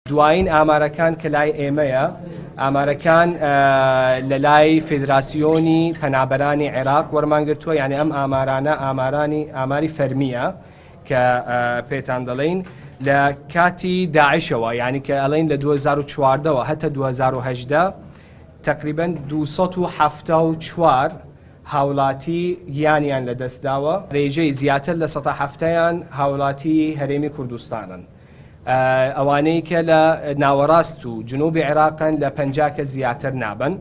دوایین ئامارەکان کە لای ئێمەیە ئامارەکان لە لای فێدراسیۆنی پەنابەرانی عێراق وەرمانگرتووە، یعنی ئەم ئامارانە ئاماری فەرمیە کە پێتان دەڵێن لە کاتی داعشەوە، یعنی کە ئەڵێن لە 2014ەوە هەتە 2018 تقریباً 274 هاوڵاتی گیانیان لەدەستداوە، ڕێژەی زیاتر لە 170یان هاوڵاتی هەرێمی کوردستانن. ئەوانەی کە لە ناوەڕاست و جنوبی عێراقن لە 50 کە زیاتر نابن.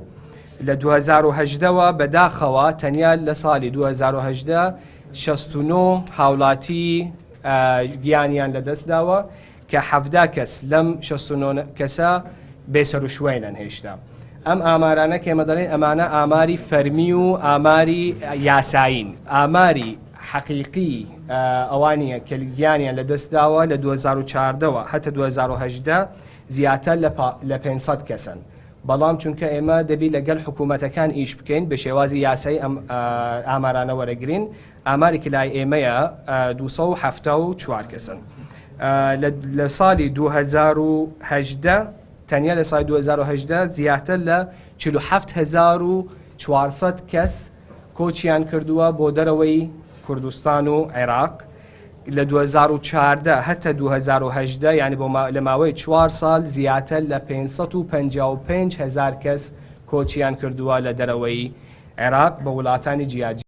لە 2018ەوە بەداخەوە تەنیا لە ساڵی 2018 69 هاوڵاتی گیانیان لەدەستداوە کە 70 کەس لەم 69 کەسە بێسەر و شوێنن هێشتا. ئەم ئامارانە کێمە دەڵێن ئەمانە ئاماری فەرمی و ئاماری یاساین. ئاماری حەقیقی ئەوانیە کە گیانیان لەدەستداوە لە 2014ەوە هەتە 2018 زیاتر لە 500 کەسن. بەڵام چونکە ئێمە دەبی لەگەڵ حکوومەتەکان ئیش بکەین بە شێوازی یاسایی ئەم ئامارانە وەرەگرین، ئامارێکی لای ئێمەیە 274 کەسن. لە ساڵی 2018 تەنیا لە ساڵی 2018 زیاتر لە 47400 کەس کۆچیان کردووە بۆ دەرەوەی کوردستان و عێراق. لە 2014 هەتە 2018 یعنی لە ماوەی 4 ساڵ زیاتر لە 555,000 کەس کۆچیان کردووە لە دەرەوەی عێراق بە وڵاتانی جیاجی.